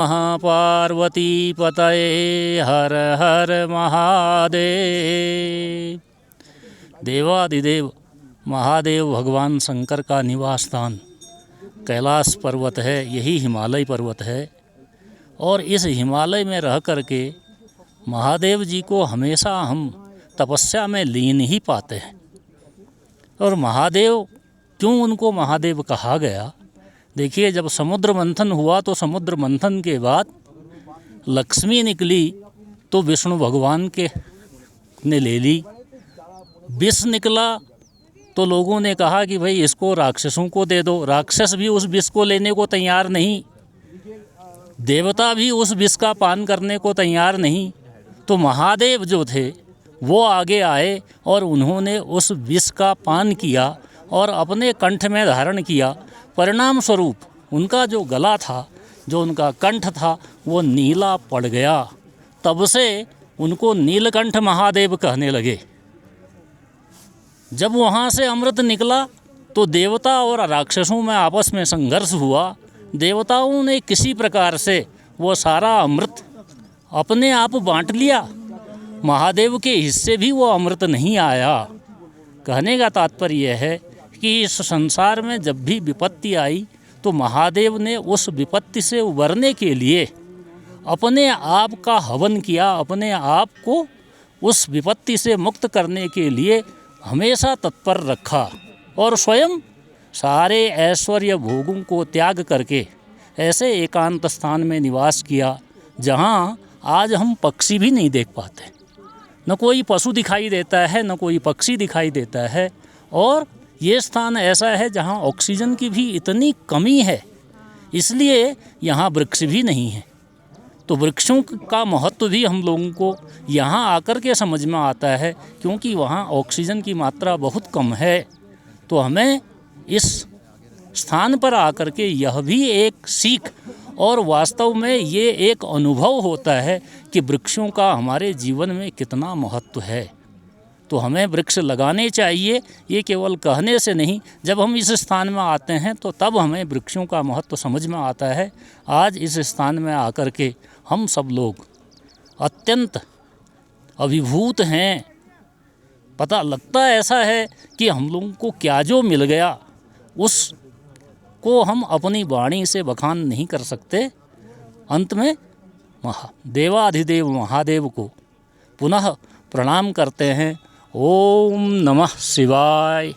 पार्वती पतये हर हर महादेव। देवादिदेव महादेव भगवान शंकर का निवास स्थान कैलाश पर्वत है। यही हिमालय पर्वत है और इस हिमालय में रह कर के महादेव जी को हमेशा हम तपस्या में लीन ही पाते हैं। और महादेव, क्यों उनको महादेव कहा गया? देखिए, जब समुद्र मंथन हुआ तो समुद्र मंथन के बाद लक्ष्मी निकली तो विष्णु भगवान के ने ले ली। विष निकला तो लोगों ने कहा कि भाई इसको राक्षसों को दे दो। राक्षस भी उस विष को लेने को तैयार नहीं, देवता भी उस विष का पान करने को तैयार नहीं। तो महादेव जो थे वो आगे आए और उन्होंने उस विष का पान किया और अपने कंठ में धारण किया। परिणाम स्वरूप उनका जो गला था, जो उनका कंठ था, वो नीला पड़ गया। तब से उनको नीलकंठ महादेव कहने लगे। जब वहाँ से अमृत निकला तो देवता और राक्षसों में आपस में संघर्ष हुआ। देवताओं ने किसी प्रकार से वो सारा अमृत अपने आप बांट लिया। महादेव के हिस्से भी वो अमृत नहीं आया। कहने का तात्पर्य है कि इस संसार में जब भी विपत्ति आई तो महादेव ने उस विपत्ति से उबरने के लिए अपने आप का हवन किया, अपने आप को उस विपत्ति से मुक्त करने के लिए हमेशा तत्पर रखा और स्वयं सारे ऐश्वर्य भोगों को त्याग करके ऐसे एकांत स्थान में निवास किया जहाँ आज हम पक्षी भी नहीं देख पाते। न कोई पशु दिखाई देता है, न कोई पक्षी दिखाई देता है। और ये स्थान ऐसा है जहाँ ऑक्सीजन की भी इतनी कमी है, इसलिए यहाँ वृक्ष भी नहीं है। तो वृक्षों का महत्व भी हम लोगों को यहाँ आकर के समझ में आता है, क्योंकि वहाँ ऑक्सीजन की मात्रा बहुत कम है। तो हमें इस स्थान पर आकर के यह भी एक सीख और वास्तव में ये एक अनुभव होता है कि वृक्षों का हमारे जीवन में कितना महत्व है। तो हमें वृक्ष लगाने चाहिए, ये केवल कहने से नहीं। जब हम इस स्थान में आते हैं तो तब हमें वृक्षों का महत्व समझ में आता है। आज इस स्थान में आकर के हम सब लोग अत्यंत अभिभूत हैं। पता लगता ऐसा है कि हम लोगों को क्या जो मिल गया उसको हम अपनी वाणी से बखान नहीं कर सकते। अंत में देवाधिदेव महादेव को पुनः प्रणाम करते हैं। ओम नमः शिवाय।